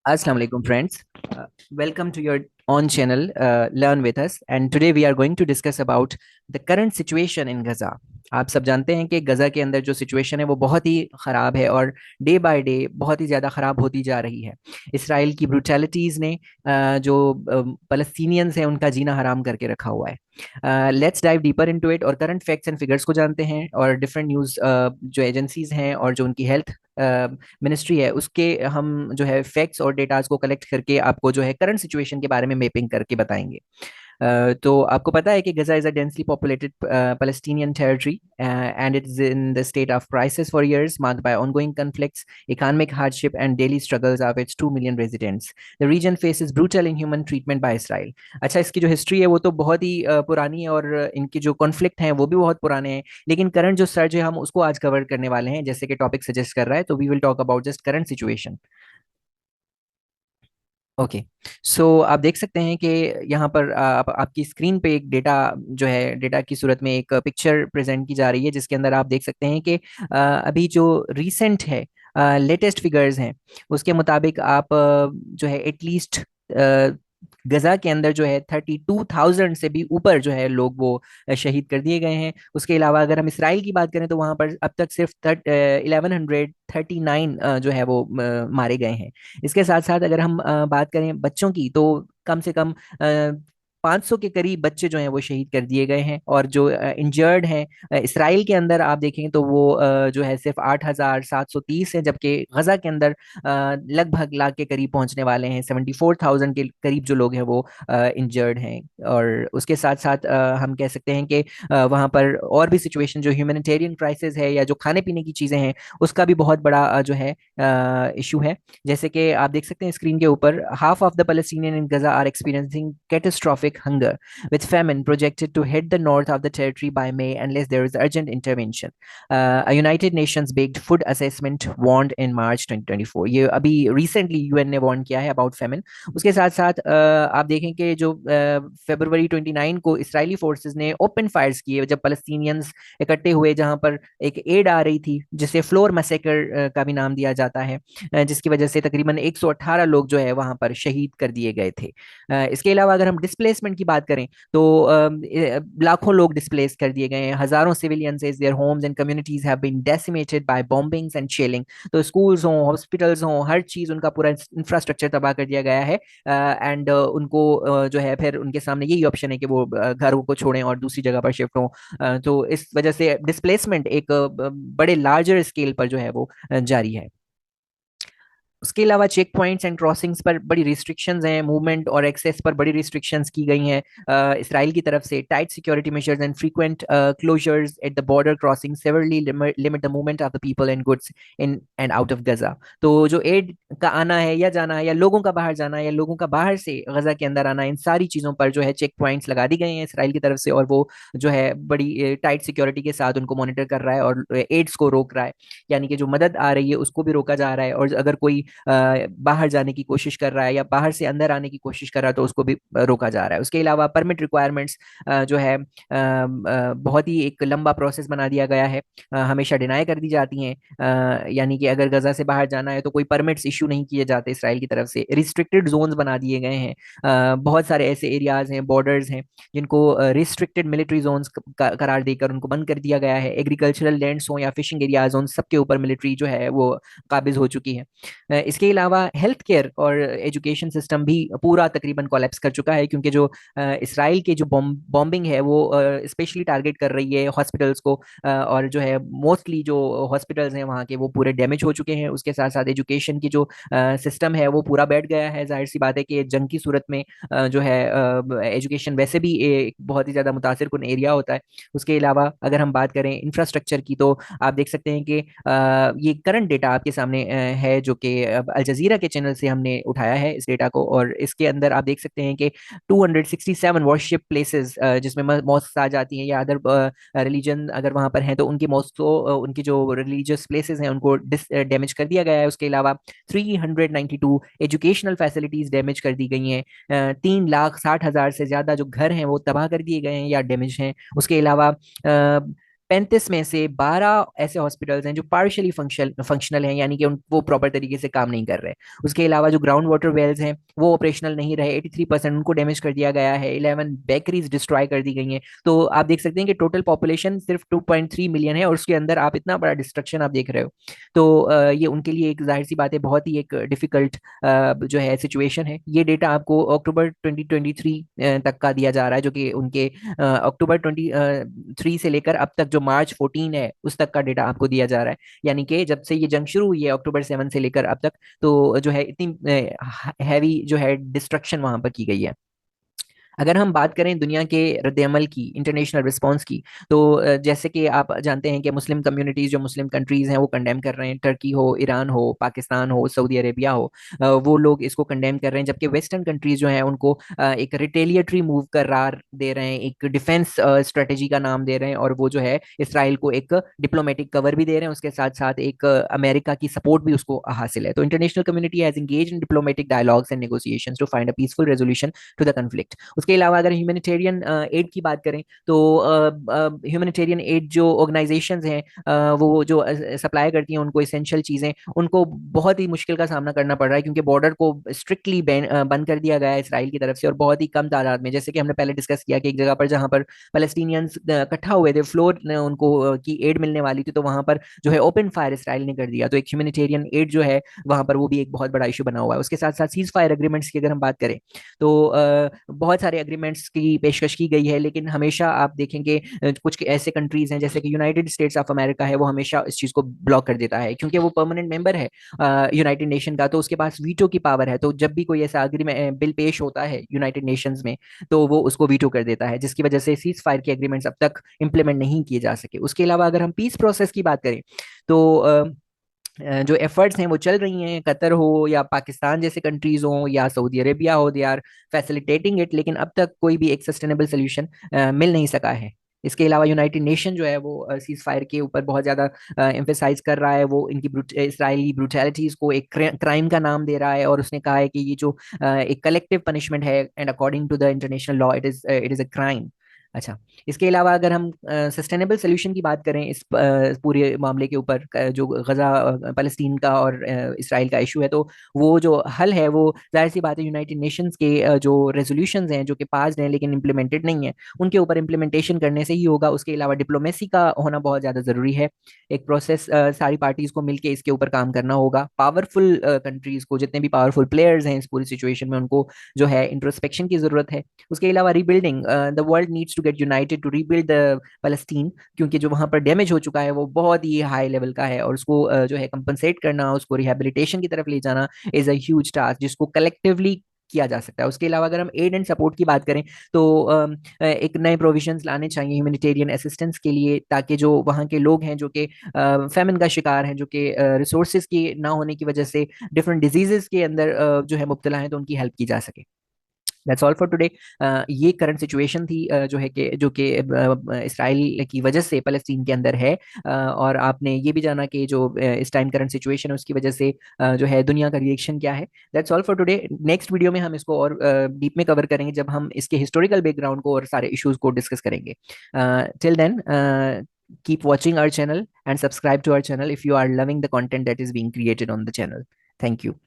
Assalamu alaikum, friends. Welcome to your own channel, Learn with us. And today we are going to discuss about the current situation in Gaza. आप सब जानते हैं कि गज़ा के अंदर जो सिचुएशन है वो बहुत ही ख़राब है और डे बाय डे बहुत ही ज़्यादा ख़राब होती जा रही है। इसराइल की ब्रूटैलिटीज़ ने जो फ़लस्तीनियंस हैं उनका जीना हराम करके रखा हुआ है। Let's dive deeper into it और करंट फैक्ट्स एंड फिगर्स को जानते हैं और डिफरेंट न्यूज़ जो एजेंसीज हैं और जो उनकी हेल्थ मिनिस्ट्री है उसके हम जो है फैक्ट्स और डेटाज को कलेक्ट करके आपको जो है करंट सिचुएशन के बारे में मैपिंग करके बताएंगे। तो आपको पता है कि Gaza is a densely populated Palestinian territory and it is in the state of crisis for years marked by ongoing conflicts, economic hardship and daily struggles of its 2 million residents. The region faces brutal inhuman treatment by Israel. अच्छा, इसकी जो history है वो तो बहुत ही पुरानी है और इनके जो कॉन्फ्लिक्ट हैं वो भी बहुत पुराने हैं, लेकिन करंट जो सर्ज है हम उसको आज कवर करने वाले हैं जैसे कि टॉपिक सजेस्ट कर रहा है। तो we will talk about just current situation. Okay, so आप देख सकते हैं कि यहाँ पर आपकी स्क्रीन पे एक डेटा जो है डेटा की सूरत में एक पिक्चर प्रेजेंट की जा रही है जिसके अंदर आप देख सकते हैं कि अभी जो रीसेंट है लेटेस्ट फिगर्स हैं उसके मुताबिक आप जो है एटलीस्ट गजा के अंदर जो है 32,000 से भी ऊपर जो है लोग वो शहीद कर दिए गए हैं। उसके अलावा अगर हम इसराइल की बात करें तो वहां पर अब तक सिर्फ 1139 जो है वो मारे गए हैं। इसके साथ साथ अगर हम बात करें बच्चों की तो कम से कम 500 के करीब बच्चे जो हैं वो शहीद कर दिए गए हैं और जो इंजर्ड हैं इसराइल के अंदर आप देखें तो वो जो है सिर्फ 8,730 है, जबकि गजा के अंदर लगभग लाख के करीब पहुंचने वाले हैं। 74,000 के करीब जो लोग हैं वो इंजर्ड हैं। और उसके साथ साथ हम कह सकते हैं कि वहाँ पर और भी सिचुएशन जो ह्यूमैनिटेरियन क्राइसिस है या जो खाने पीने की चीज़ें हैं उसका भी बहुत बड़ा जो है इशू है। जैसे कि आप देख सकते हैं स्क्रीन के ऊपर, half of the Palestinian in Gaza are experiencing catastrophic hunger with famine projected to hit the north of the territory by May unless there is urgent intervention. A United Nations based food assessment warned in March 2024। ये अभी recently UN ने warn किया है about feminine. उसके साथ साथ आप देखें कि जो फरवरी 29 को इसराइली फोर्सेस ने ओपन फायर्स किए जब फलस्तीनियंस इकट्ठे हुए, जहां पर एक एड आ रही थी जिसे फ्लोर मैसेकर का भी नाम दिया जाता है, जिसकी वजह से तकरीबन 118 लोग जो है वहां पर शहीद कर दिए गए थे। इसके अलावा अगर हम डिस्प्लेसमेंट की बात करें तो लाखों लोग डिस्प्लेस कर दिए गए हैं। हजारों civilians their homes and communities have been decimated by bombings and shelling. तो स्कूल्स हों, हॉस्पिटल्स हों, हर चीज उनका पूरा इंफ्रास्ट्रक्चर तबाह कर दिया गया है। एंड उनको जो है फिर उनके सामने यही ऑप्शन है कि वो घरों को छोड़ें और दूसरी जगह पर शिफ्ट हों। तो इस वजह से डिस्प्लेसमेंट एक बड़े लार्जर स्केल पर जो है वो जारी है। उसके अलावा चेक पॉइंट्स एंड क्रॉसिंग्स पर बड़ी रिस्ट्रिक्शंस हैं, मूवमेंट और एक्सेस पर बड़ी रिस्ट्रिक्शंस की गई हैं इसराइल की तरफ से। Tight security measures and frequent closures at the border crossing severely limit the movement of the people and goods in and out of Gaza. तो जो एड का आना है या जाना है या लोगों का बाहर जाना है या लोगों का बाहर से गजा के अंदर आना, इन सारी चीज़ों पर जो है चेक पॉइंट्स लगा दी गई हैं इसराइल की तरफ से, और वो जो है बड़ी टाइट सिक्योरिटी के साथ उनको मॉनिटर कर रहा है और एड्स को रोक रहा है। यानी कि जो मदद आ रही है उसको भी रोका जा रहा है, और अगर कोई बाहर जाने की कोशिश कर रहा है या बाहर से अंदर आने की कोशिश कर रहा है तो उसको भी रोका जा रहा है। उसके अलावा परमिट रिक्वायरमेंट्स जो है बहुत ही एक लंबा प्रोसेस बना दिया गया है, हमेशा डिनाई कर दी जाती हैं। यानी कि अगर गजा से बाहर जाना है तो कोई परमिट्स इशू नहीं किए जाते इसराइल की तरफ से। रिस्ट्रिक्टेड जोन्स बना दिए गए हैं, बहुत सारे ऐसे एरियाज हैं, बॉर्डर्स हैं जिनको रिस्ट्रिक्टेड मिलिट्री जोन्स करार देकर उनको बंद कर दिया गया है। एग्रीकल्चरल लैंड्स हों या फिशिंग एरियाज हों, सबके ऊपर मिलिट्री जो है वो काबिज हो चुकी है। इसके अलावा हेल्थ केयर और एजुकेशन सिस्टम भी पूरा तकरीबन कोलैप्स कर चुका है, क्योंकि जो इसराइल के जो बॉम्बिंग है वो स्पेशली टारगेट कर रही है हॉस्पिटल्स को, और जो है मोस्टली जो हॉस्पिटल्स हैं वहाँ के वो पूरे डैमेज हो चुके हैं। उसके साथ साथ एजुकेशन की जो सिस्टम है वो पूरा बैठ गया है। जाहिर सी बात है कि जंग की सूरत में जो है एजुकेशन वैसे भी एक बहुत ही ज़्यादा मुतासिर कुन एरिया होता है। उसके अलावा अगर हम बात करें इंफ्रास्ट्रक्चर की तो आप देख सकते हैं कि ये करंट डेटा आपके सामने है जो कि अल जजीरा के चैनल से हमने उठाया है इस डेटा को, और इसके अंदर आप देख सकते हैं कि 267 वर्शिप प्लेसेस जिसमें मॉस्क आ जाती हैं या अदर रिलीजन अगर वहाँ पर हैं तो उनकी मॉस्क को उनकी जो रिलीजियस प्लेसेस हैं उनको डैमेज कर दिया गया है। उसके अलावा 392 एजुकेशनल फैसिलिटीज डैमेज कर दी गई हैं। 3,60,000 से ज़्यादा जो घर हैं वो तबाह कर दिए गए हैं या डैमेज हैं। उसके अलावा 35 में से 12 ऐसे हॉस्पिटल्स हैं जो पार्शियली फंक्शनल हैं, यानी कि वो प्रॉपर तरीके से काम नहीं कर रहे। उसके अलावा जो ग्राउंड वाटर वेल्स हैं वो ऑपरेशनल नहीं रहे, 83% उनको डैमेज कर दिया गया है, 11 बेकरीज डिस्ट्रॉय कर दी गई हैं। तो आप देख सकते हैं कि टोटल पॉपुलेशन सिर्फ 2.3 मिलियन है और उसके अंदर आप इतना बड़ा डिस्ट्रक्शन आप देख रहे हो। तो ये उनके लिए एक जाहिर सी बात है, बहुत ही एक डिफिकल्ट जो है सिचुएशन है। ये डेटा आपको अक्टूबर 2023 तक का दिया जा रहा है, जो कि उनके अक्टूबर 23 से लेकर अब तक जो मार्च 14 है उस तक का डेटा आपको दिया जा रहा है। यानी कि जब से ये जंग शुरू हुई है अक्टूबर 7 से लेकर अब तक, तो जो है इतनी हैवी जो है डिस्ट्रक्शन वहां पर की गई है। अगर हम बात करें दुनिया के रद्दमल की, इंटरनेशनल रिस्पांस की, तो जैसे कि आप जानते हैं कि मुस्लिम कम्युनिटीज, जो मुस्लिम कंट्रीज हैं वो कंडेम कर रहे हैं, टर्की हो, ईरान हो, पाकिस्तान हो, सऊदी अरेबिया हो, वो लोग इसको कंडेम कर रहे हैं। जबकि वेस्टर्न कंट्रीज जो है उनको एक रिटेलिएटरी मूव करार दे रहे हैं, एक डिफेंस स्ट्रेटेजी का नाम दे रहे हैं, और वो जो है इसराइल को एक डिप्लोमेटिक कवर भी दे रहे हैं, उसके साथ साथ एक अमेरिका की सपोर्ट भी उसको हासिल है। तो international community has engage in diplomatic dialogues and negotiations to find a peaceful resolution to the conflict. उसके अलावा अगर ह्यूमैनिटेरियन एड की बात करें, तो ह्यूमैनिटेरियन एड जो ऑर्गेनाइजेशंस हैं, वो जो सप्लाई करती हैं उनको इसेंशियल चीज़ें, उनको बहुत ही मुश्किल का सामना करना पड़ रहा है, क्योंकि बॉर्डर को स्ट्रिक्टली बंद कर दिया गया है इसराइल की तरफ से, और बहुत ही कम तादाद में, जैसे कि हमने पहले डिस्कस किया कि एक जगह पर जहां पर पैलेस्टीनियंस इकट्ठा हुए थे, फ्लोर उनको की एड मिलने वाली थी, तो वहां पर जो है ओपन फायर इसराइल ने कर दिया। तो एक ह्यूमैनिटेरियन एड जो है वहां पर वो भी एक बहुत बड़ा इशू बना हुआ है। उसके साथ साथ सीज फायर एग्रीमेंट्स की अगर हम बात करें, तो बहुत सारे एग्रीमेंट्स की पेशकश की गई है, लेकिन हमेशा आप देखेंगे कुछ ऐसे कंट्रीज हैं जैसे कि यूनाइटेड स्टेट्स ऑफ अमेरिका है, वो हमेशा इस चीज़ को ब्लॉक कर देता है, क्योंकि वो परमानेंट मेंबर है यूनाइटेड नेशन का, तो उसके पास वीटो की पावर है। तो जब भी कोई ऐसा एग्रीमेंट बिल पेश होता है यूनाइटेड नेशंस में, तो वो उसको वीटो कर देता है, जिसकी वजह से सीज फायर के एग्रीमेंट्स अब तक इंप्लीमेंट नहीं किए जा सके। उसके अलावा अगर हम पीस प्रोसेस की बात करें, तो जो एफर्ट्स हैं वो चल रही हैं, कतर हो या पाकिस्तान जैसे कंट्रीज हो या सऊदी अरेबिया हो, दे आर फैसिलिटेटिंग इट, लेकिन अब तक कोई भी एक सस्टेनेबल सोल्यूशन मिल नहीं सका है। इसके अलावा यूनाइटेड नेशन जो है वो सीज फायर के ऊपर बहुत ज़्यादा एम्फेसाइज कर रहा है, वो इनकी इसराइली ब्रूटैलिटीज़ को एक क्राइम का नाम दे रहा है, और उसने कहा है कि ये जो एक कलेक्टिव पनिशमेंट है, and according to the international law it is a crime. अच्छा, इसके अलावा अगर हम सस्टेनेबल सोल्यूशन की बात करें इस पूरे मामले के ऊपर, जो गजा फ़लस्तीन का और इसराइल का इशू है, तो वो जो हल है वो जाहिर सी बात है यूनाइटेड नेशंस के जो रेजोल्यूशंस हैं जो कि पास हैं लेकिन इम्प्लीमेंटेड नहीं है, उनके ऊपर इम्प्लीमेंटेशन करने से ही होगा। उसके अलावा डिप्लोमेसी का होना बहुत ज़्यादा ज़रूरी है, एक प्रोसेस, सारी पार्टीज को मिलकर इसके ऊपर काम करना होगा। पावरफुल कंट्रीज को, जितने भी पावरफुल प्लेयर्स हैं इस पूरी सिचुएशन में, उनको जो है इंट्रोस्पेक्शन की ज़रूरत है। उसके अलावा rebuilding, the world needs to get united to rebuild the Palestine, क्योंकि जो वहां पर डैमेज हो चुका है वो बहुत ही हाई लेवल का है, और उसको जो है कंपनसेट करना, उसको रिहेबिलिटेशन की तरफ ले जाना इज अ ह्यूज टास्क, जिसको कलेक्टिवली किया जा सकता है। उसके अलावा अगर हम एड एंड सपोर्ट की बात करें, तो एक नए प्रोविजंस लाने चाहिए ह्यूमैनिटेरियन असिस्टेंस के लिए, ताकि जो वहाँ के लोग हैं जो कि फेमिन का शिकार हैं, जो कि रिसोर्सेज की ना होने की वजह से डिफरेंट डिजीजेस के अंदर जो है मुब्तला हैं, तो उनकी हेल्प की जा सके। That's all for today. ये करंट सिचुएशन थी, जो है कि इसराइल की वजह से फ़लस्तीन के अंदर है, और आपने ये भी जाना कि जो इस टाइम करंट सिचुएशन है उसकी वजह से जो है दुनिया का रिएक्शन क्या है। That's all for today. Next video में हम इसको और डीप में कवर करेंगे, जब हम इसके हिस्टोरिकल बैकग्राउंड को और सारे इश्यूज को डिस्कस करेंगे। Till then, keep watching our channel and subscribe to our channel if you are loving the content that is being created on the channel. Thank you.